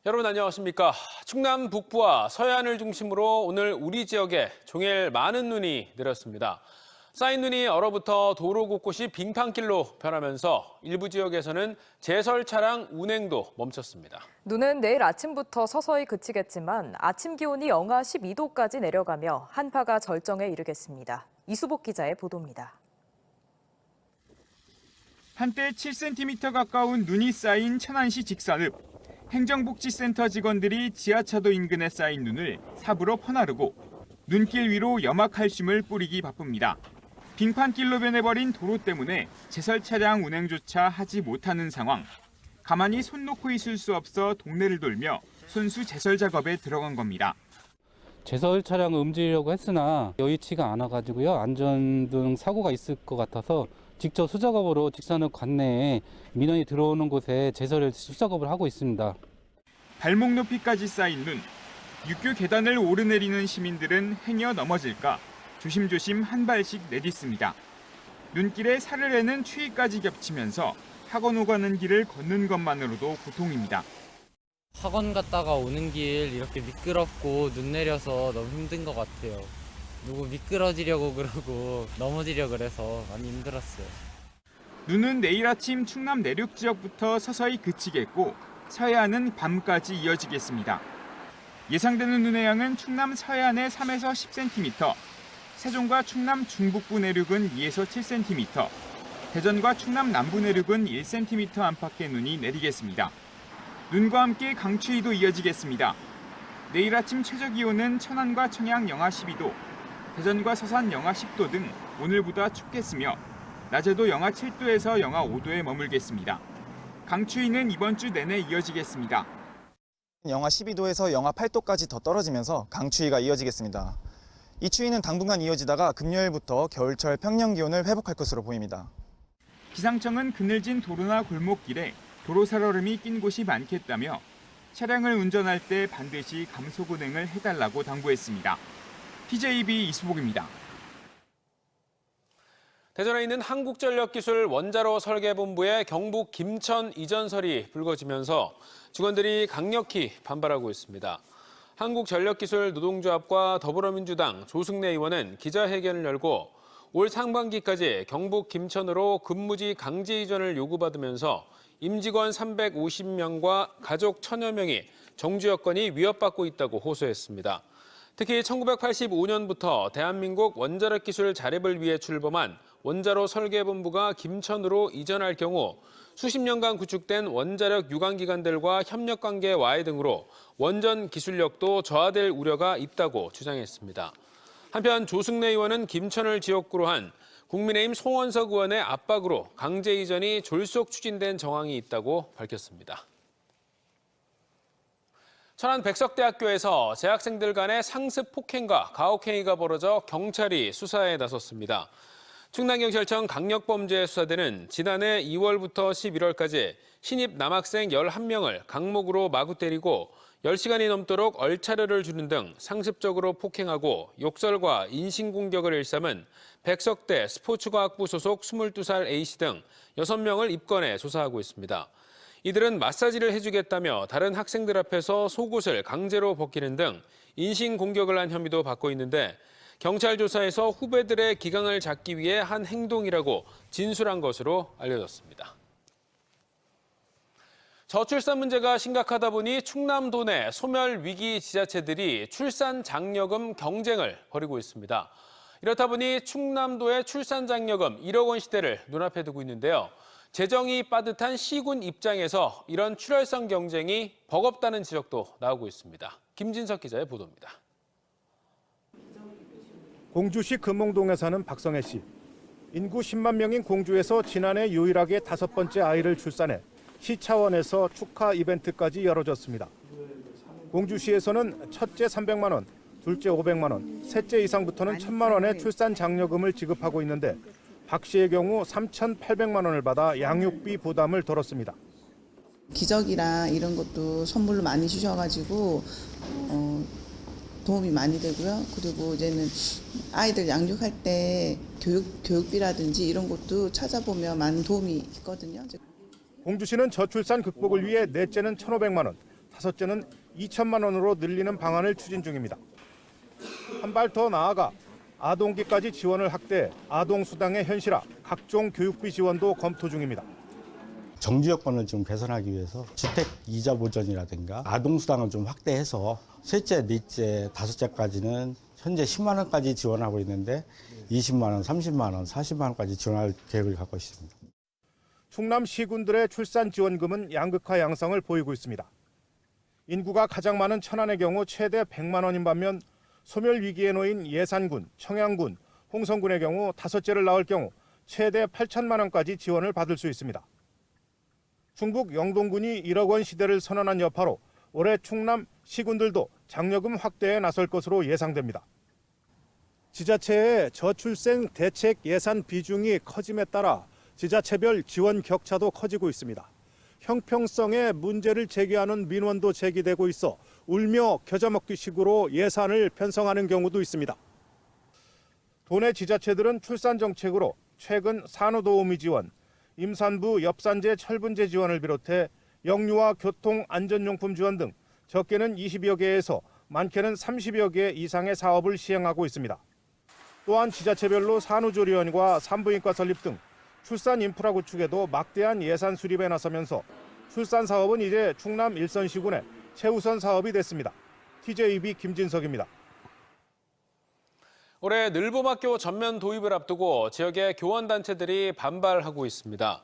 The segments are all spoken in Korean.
여러분 안녕하십니까. 충남 북부와 서해안을 중심으로 오늘 우리 지역에 종일 많은 눈이 내렸습니다. 쌓인 눈이 얼어붙어 도로 곳곳이 빙판길로 변하면서 일부 지역에서는 제설 차량 운행도 멈췄습니다. 눈은 내일 아침부터 서서히 그치겠지만 아침 기온이 영하 12도까지 내려가며 한파가 절정에 이르겠습니다. 이수복 기자의 보도입니다. 한때 7cm 가까운 눈이 쌓인 천안시 직산읍. 행정복지센터 직원들이 지하차도 인근에 쌓인 눈을 삽으로 퍼나르고 눈길 위로 염화칼슘을 뿌리기 바쁩니다. 빙판길로 변해버린 도로 때문에 제설 차량 운행조차 하지 못하는 상황. 가만히 손 놓고 있을 수 없어 동네를 돌며 손수 제설 작업에 들어간 겁니다. 제설 차량을 움직이려고 했으나 여의치가 않아가지고요. 안전등 사고가 있을 것 같아서 직접 수작업으로 직산읍 관내에 민원이 들어오는 곳에 제설 수작업을 하고 있습니다. 발목 높이까지 쌓인 눈. 육교 계단을 오르내리는 시민들은 행여 넘어질까 조심조심 한 발씩 내딛습니다. 눈길에 살을 내는 추위까지 겹치면서 학원 오가는 길을 걷는 것만으로도 고통입니다. 학원 갔다가 오는 길 이렇게 미끄럽고 눈 내려서 너무 힘든 것 같아요. 누구 미끄러지려고 그러고 넘어지려고 그래서 많이 힘들었어요. 눈은 내일 아침 충남 내륙 지역부터 서서히 그치겠고 서해안은 밤까지 이어지겠습니다. 예상되는 눈의 양은 충남 서해안에 3에서 10cm, 세종과 충남 중북부 내륙은 2에서 7cm, 대전과 충남 남부 내륙은 1cm 안팎의 눈이 내리겠습니다. 눈과 함께 강추위도 이어지겠습니다. 내일 아침 최저 기온은 천안과 청양 영하 12도, 대전과 서산 영하 10도 등 오늘보다 춥겠으며 낮에도 영하 7도에서 영하 5도에 머물겠습니다. 강추위는 이번 주 내내 이어지겠습니다. 영하 12도에서 영하 8도까지 더 떨어지면서 강추위가 이어지겠습니다. 이 추위는 당분간 이어지다가 금요일부터 겨울철 평년 기온을 회복할 것으로 보입니다. 기상청은 그늘진 도로나 골목길에 도로 살얼음이 낀 곳이 많겠다며 차량을 운전할 때 반드시 감속 운행을 해달라고 당부했습니다. TJB 이수복입니다. 대전에 있는 한국전력기술 원자로 설계본부의 경북 김천 이전설이 불거지면서 직원들이 강력히 반발하고 있습니다. 한국전력기술 노동조합과 더불어민주당 조승래 의원은 기자회견을 열고 올 상반기까지 경북 김천으로 근무지 강제 이전을 요구받으면서 임직원 350명과 가족 1000여 명이 정주 여건이 위협받고 있다고 호소했습니다. 특히 1985년부터 대한민국 원자력 기술 자립을 위해 출범한 원자로 설계본부가 김천으로 이전할 경우 수십 년간 구축된 원자력 유관기관들과 협력관계 와해 등으로 원전 기술력도 저하될 우려가 있다고 주장했습니다. 한편 조승래 의원은 김천을 지역구로 한 국민의힘 송원석 의원의 압박으로 강제 이전이 졸속 추진된 정황이 있다고 밝혔습니다. 천안 백석대학교에서 재학생들 간의 상습 폭행과 가혹행위가 벌어져 경찰이 수사에 나섰습니다. 충남경찰청 강력범죄수사대는 지난해 2월부터 11월까지 신입 남학생 11명을 강목으로 마구 때리고 10시간이 넘도록 얼차려를 주는 등 상습적으로 폭행하고 욕설과 인신공격을 일삼은 백석대 스포츠과학부 소속 22살 A씨 등 6명을 입건해 조사하고 있습니다. 이들은 마사지를 해주겠다며 다른 학생들 앞에서 속옷을 강제로 벗기는 등 인신공격을 한 혐의도 받고 있는데 경찰 조사에서 후배들의 기강을 잡기 위해 한 행동이라고 진술한 것으로 알려졌습니다. 저출산 문제가 심각하다 보니 충남도 내 소멸 위기 지자체들이 출산 장려금 경쟁을 벌이고 있습니다. 이렇다 보니 충남도의 출산 장려금 1억 원 시대를 눈앞에 두고 있는데요. 재정이 빠듯한 시군 입장에서 이런 출혈성 경쟁이 버겁다는 지적도 나오고 있습니다. 김진석 기자의 보도입니다. 공주시 금홍동에 사는 박성혜 씨. 인구 10만 명인 공주에서 지난해 유일하게 5번째 아이를 출산해 시 차원에서 축하 이벤트까지 열어졌습니다. 공주시에서는 첫째 300만 원, 둘째 500만 원, 셋째 이상부터는 1,000만 원의 출산 장려금을 지급하고 있는데 박 씨의 경우 3,800만 원을 받아 양육비 부담을 덜었습니다. 기저귀랑 이런 것도 선물로 많이 주셔가지고 도움이 많이 되고요. 그리고 이제는 아이들 양육할 때 교육비라든지 이런 것도 찾아보면 많은 도움이 있거든요. 공주시는 저출산 극복을 위해 넷째는 1,500만 원, 다섯째는 2천만 원으로 늘리는 방안을 추진 중입니다. 한 발 더 나아가 아동기까지 지원을 확대해 아동수당의 현실화, 각종 교육비 지원도 검토 중입니다. 정지 여건을 좀 개선하기 위해서 주택 이자 보전이라든가 아동수당을 좀 확대해서 셋째, 넷째, 다섯째까지는 현재 10만 원까지 지원하고 있는데 20만 원, 30만 원, 40만 원까지 지원할 계획을 갖고 있습니다. 충남 시군들의 출산 지원금은 양극화 양상을 보이고 있습니다. 인구가 가장 많은 천안의 경우 최대 100만 원인 반면 소멸 위기에 놓인 예산군, 청양군, 홍성군의 경우 다섯째를 낳을 경우 최대 8천만 원까지 지원을 받을 수 있습니다. 충북 영동군이 1억 원 시대를 선언한 여파로 올해 충남 시군들도 장려금 확대에 나설 것으로 예상됩니다. 지자체의 저출생 대책 예산 비중이 커짐에 따라 지자체별 지원 격차도 커지고 있습니다. 형평성에 문제를 제기하는 민원도 제기되고 있어 울며 겨자 먹기식으로 예산을 편성하는 경우도 있습니다. 도내 지자체들은 출산 정책으로 최근 산후도우미 지원, 임산부 엽산제 철분제 지원을 비롯해 영유아 교통 안전용품 지원 등 적게는 20여 개에서 많게는 30여 개 이상의 사업을 시행하고 있습니다. 또한 지자체별로 산후조리원과 산부인과 설립 등 출산 인프라 구축에도 막대한 예산 수립에 나서면서 출산 사업은 이제 충남 일선시군의 최우선 사업이 됐습니다. TJB 김진석입니다. 올해 늘봄학교 전면 도입을 앞두고 지역의 교원단체들이 반발하고 있습니다.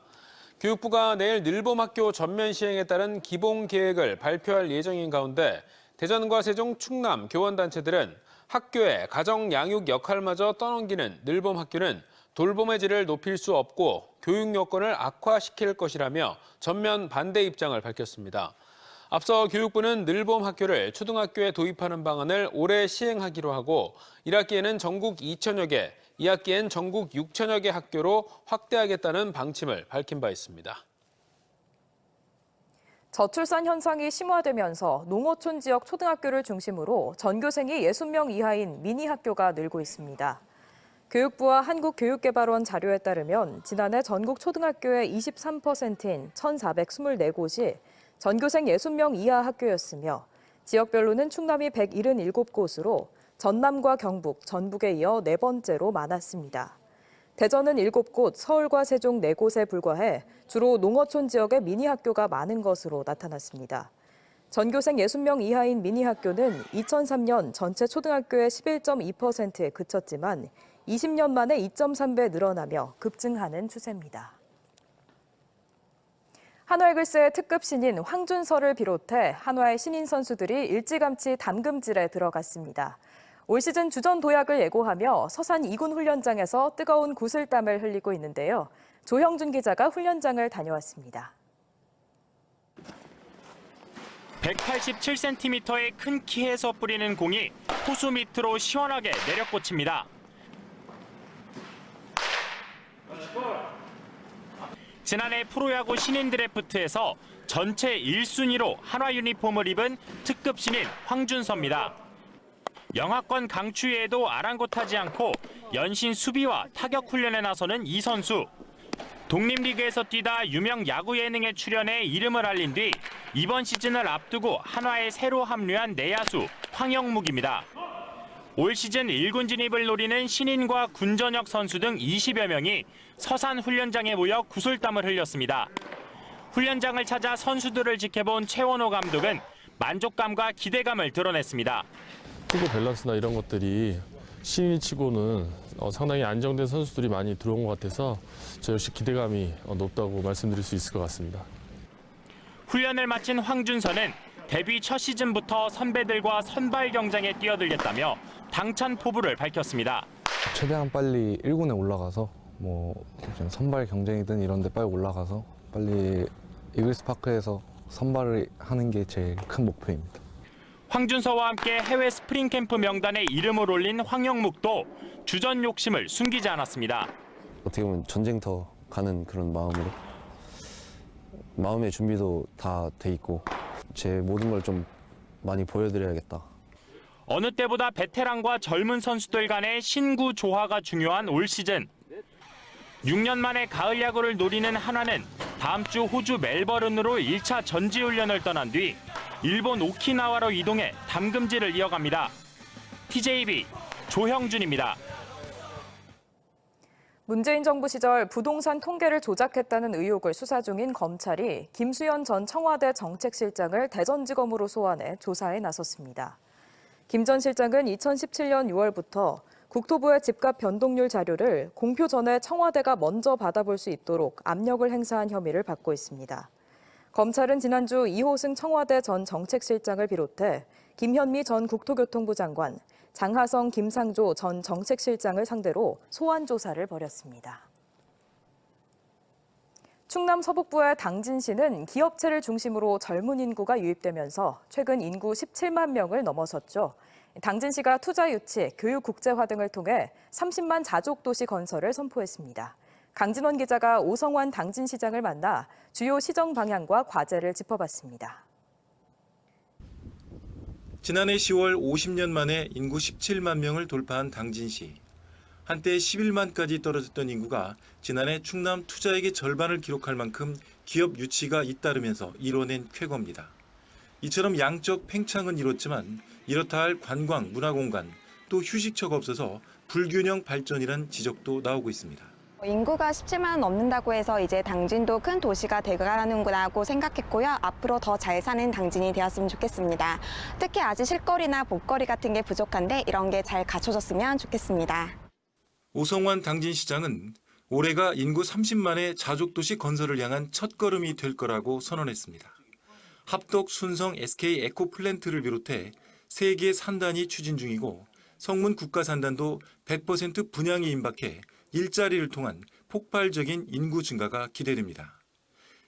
교육부가 내일 늘봄학교 전면 시행에 따른 기본 계획을 발표할 예정인 가운데 대전과 세종, 충남 교원단체들은 학교의 가정 양육 역할마저 떠넘기는 늘봄학교는 돌봄의 질을 높일 수 없고 교육 여건을 악화시킬 것이라며 전면 반대 입장을 밝혔습니다. 앞서 교육부는 늘봄학교를 초등학교에 도입하는 방안을 올해 시행하기로 하고 1학기에는 전국 2천여 개, 2학기엔 전국 6천여 개 학교로 확대하겠다는 방침을 밝힌 바 있습니다. 저출산 현상이 심화되면서 농어촌 지역 초등학교를 중심으로 전교생이 60명 이하인 미니학교가 늘고 있습니다. 교육부와 한국교육개발원 자료에 따르면 지난해 전국 초등학교의 23%인 1,424곳이 전교생 60명 이하 학교였으며 지역별로는 충남이 177곳으로 전남과 경북, 전북에 이어 네 번째로 많았습니다. 대전은 7곳, 서울과 세종 4곳에 불과해 주로 농어촌 지역의 미니학교가 많은 것으로 나타났습니다. 전교생 60명 이하인 미니학교는 2003년 전체 초등학교의 11.2%에 그쳤지만 20년 만에 2.3배 늘어나며 급증하는 추세입니다. 한화의 글쎄 특급 신인 황준서를 비롯해 한화의 신인 선수들이 일찌감치 담금질에 들어갔습니다. 올 시즌 주전 도약을 예고하며 서산 2군 훈련장에서 뜨거운 구슬땀을 흘리고 있는데요. 조형준 기자가 훈련장을 다녀왔습니다. 187cm의 큰 키에서 뿌리는 공이 호수 밑으로 시원하게 내려꽂힙니다. 지난해 프로야구 신인 드래프트에서 전체 1순위로 한화 유니폼을 입은 특급 신인 황준서입니다. 영하권 강추위에도 아랑곳하지 않고 연신 수비와 타격 훈련에 나서는 이 선수. 독립리그에서 뛰다 유명 야구 예능에 출연해 이름을 알린 뒤 이번 시즌을 앞두고 한화에 새로 합류한 내야수 황영묵입니다. 올 시즌 1군 진입을 노리는 신인과 군 전역 선수 등 20여 명이 서산 훈련장에 모여 구슬땀을 흘렸습니다. 훈련장을 찾아 선수들을 지켜본 최원호 감독은 만족감과 기대감을 드러냈습니다. 투구 밸런스나 이런 것들이 신인치고는 상당히 안정된 선수들이 많이 들어온 것 같아서 저 역시 기대감이 높다고 말씀드릴 수 있을 것 같습니다. 훈련을 마친 황준서는 데뷔 첫 시즌부터 선배들과 선발 경쟁에 뛰어들겠다며 당찬 포부를 밝혔습니다. 최대한 빨리 1군에 올라가서 선발 경쟁이든 이런 데 빨리 올라가서 빨리 이글스파크에서 선발을 하는 게 제일 큰 목표입니다. 황준서와 함께 해외 스프링 캠프 명단에 이름을 올린 황영묵도 주전 욕심을 숨기지 않았습니다. 어떻게 보면 전쟁터 가는 그런 마음으로 마음의 준비도 다 돼 있고 제 모든 걸 좀 많이 보여드려야겠다. 어느 때보다 베테랑과 젊은 선수들 간의 신구 조화가 중요한 올 시즌. 6년 만에 가을 야구를 노리는 한화는 다음 주 호주 멜버른으로 1차 전지훈련을 떠난 뒤 일본 오키나와로 이동해 담금질을 이어갑니다. TJB 조형준입니다. 문재인 정부 시절 부동산 통계를 조작했다는 의혹을 수사 중인 검찰이 김수현 전 청와대 정책실장을 대전지검으로 소환해 조사에 나섰습니다. 김 전 실장은 2017년 6월부터 국토부의 집값 변동률 자료를 공표 전에 청와대가 먼저 받아볼 수 있도록 압력을 행사한 혐의를 받고 있습니다. 검찰은 지난주 이호승 청와대 전 정책실장을 비롯해 김현미 전 국토교통부 장관, 장하성, 김상조 전 정책실장을 상대로 소환 조사를 벌였습니다. 충남 서북부의 당진시는 기업체를 중심으로 젊은 인구가 유입되면서 최근 인구 17만 명을 넘어섰죠. 당진시가 투자 유치, 교육 국제화 등을 통해 30만 자족 도시 건설을 선포했습니다. 강진원 기자가 오성환 당진시장을 만나 주요 시정 방향과 과제를 짚어봤습니다. 지난해 10월 50년 만에 인구 17만 명을 돌파한 당진시. 한때 11만까지 떨어졌던 인구가 지난해 충남 투자액의 절반을 기록할 만큼 기업 유치가 잇따르면서 이뤄낸 쾌거입니다. 이처럼 양적 팽창은 이뤘지만 이렇다 할 관광, 문화공간, 또 휴식처가 없어서 불균형 발전이란 지적도 나오고 있습니다. 인구가 17만 넘는다고 해서 이제 당진도 큰 도시가 되가는구나고 생각했고요. 앞으로 더 잘 사는 당진이 되었으면 좋겠습니다. 특히 아직 실거리나 볼거리 같은 게 부족한데 이런 게 잘 갖춰졌으면 좋겠습니다. 오성환 당진시장은 올해가 인구 30만의 자족도시 건설을 향한 첫걸음이 될 거라고 선언했습니다. 합덕, 순성, SK 에코플랜트를 비롯해 3개 산단이 추진 중이고 성문 국가산단도 100% 분양이 임박해 일자리를 통한 폭발적인 인구 증가가 기대됩니다.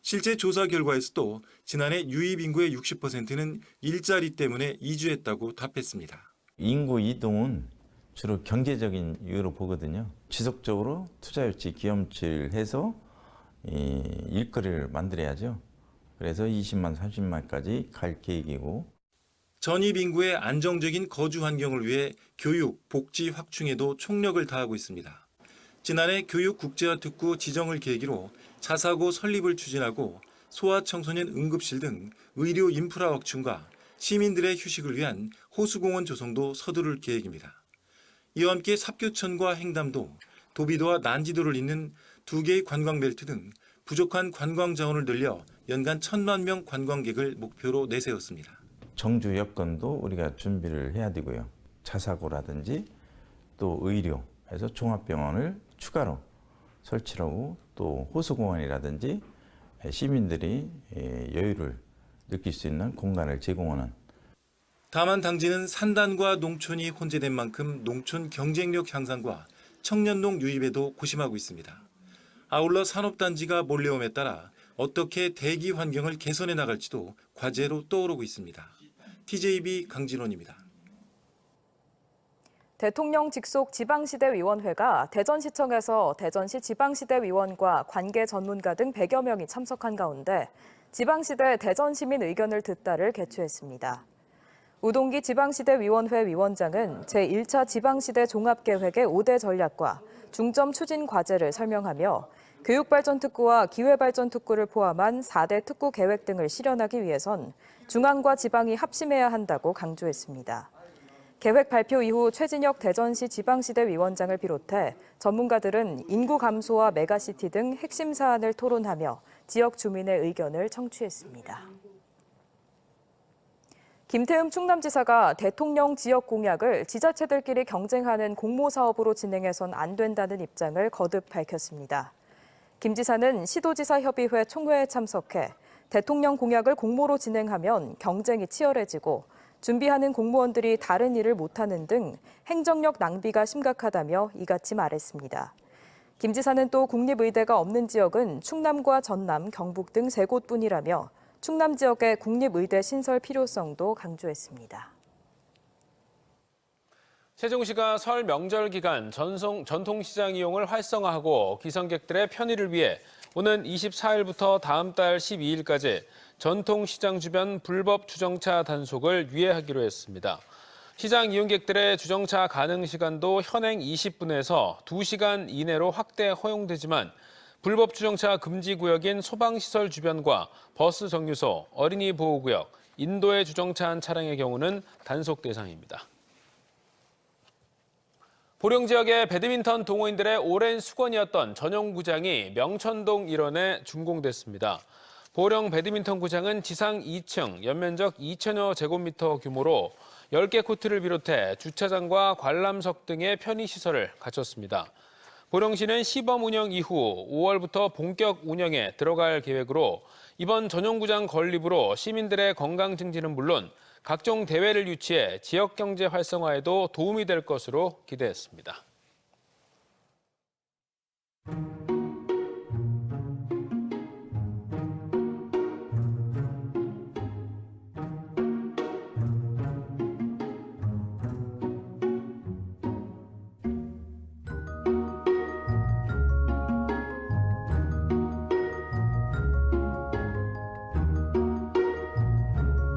실제 조사 결과에서도 지난해 유입 인구의 60%는 일자리 때문에 이주했다고 답했습니다. 인구 이동은 주로 경제적인 이유로 보거든요. 지속적으로 투자 유치, 기업치를 해서 일거리를 만들어야죠. 그래서 20만, 30만까지 갈 계획이고. 전입 인구의 안정적인 거주 환경을 위해 교육, 복지 확충에도 총력을 다하고 있습니다. 지난해 교육 국제화 특구 지정을 계기로 자사고 설립을 추진하고 소아청소년 응급실 등 의료 인프라 확충과 시민들의 휴식을 위한 호수공원 조성도 서두를 계획입니다. 이와 함께 삽교천과 횡담도, 도비도와 난지도를 잇는 2개의 관광벨트 등 부족한 관광 자원을 늘려 연간 1,000만 명 관광객을 목표로 내세웠습니다. 정주 여건도 우리가 준비를 해야 되고요. 자사고라든지 또 의료에서 종합병원을 추가로 설치하고 또 호수공원이라든지 시민들이 여유를 느낄 수 있는 공간을 제공하는. 다만 당진은 산단과 농촌이 혼재된 만큼 농촌 경쟁력 향상과 청년농 유입에도 고심하고 있습니다. 아울러 산업단지가 몰려옴에 따라 어떻게 대기 환경을 개선해 나갈지도 과제로 떠오르고 있습니다. TJB 강진원입니다. 대통령 직속 지방시대위원회가 대전시청에서 대전시 지방시대위원과 관계 전문가 등 100여 명이 참석한 가운데 지방시대 대전시민 의견을 듣다를 개최했습니다. 우동기 지방시대위원회 위원장은 제1차 지방시대 종합계획의 5대 전략과 중점 추진 과제를 설명하며 교육발전특구와 기회발전특구를 포함한 4대 특구 계획 등을 실현하기 위해선 중앙과 지방이 합심해야 한다고 강조했습니다. 계획 발표 이후 최진혁 대전시 지방시대위원장을 비롯해 전문가들은 인구 감소와 메가시티 등 핵심 사안을 토론하며 지역 주민의 의견을 청취했습니다. 김태흠 충남지사가 대통령 지역 공약을 지자체들끼리 경쟁하는 공모사업으로 진행해선 안 된다는 입장을 거듭 밝혔습니다. 김 지사는 시도지사협의회 총회에 참석해 대통령 공약을 공모로 진행하면 경쟁이 치열해지고 준비하는 공무원들이 다른 일을 못하는 등 행정력 낭비가 심각하다며 이같이 말했습니다. 김 지사는 또 국립의대가 없는 지역은 충남과 전남, 경북 등 3곳뿐이라며 충남 지역의 국립의대 신설 필요성도 강조했습니다. 세종시가 설 명절 기간 전통시장 이용을 활성화하고 귀성객들의 편의를 위해 오는 24일부터 다음 달 12일까지 전통시장 주변 불법 주정차 단속을 유예하기로 했습니다. 시장 이용객들의 주정차 가능 시간도 현행 20분에서 2시간 이내로 확대 허용되지만 불법 주정차 금지 구역인 소방시설 주변과 버스 정류소, 어린이 보호구역, 인도에 주정차한 차량의 경우는 단속 대상입니다. 보령 지역의 배드민턴 동호인들의 오랜 수건이었던 전용구장이 명천동 일원에 준공됐습니다. 보령 배드민턴 구장은 지상 2층, 연면적 2천여 제곱미터 규모로 10개 코트를 비롯해 주차장과 관람석 등의 편의시설을 갖췄습니다. 보령시는 시범 운영 이후 5월부터 본격 운영에 들어갈 계획으로 이번 전용구장 건립으로 시민들의 건강 증진은 물론 각종 대회를 유치해 지역 경제 활성화에도 도움이 될 것으로 기대했습니다.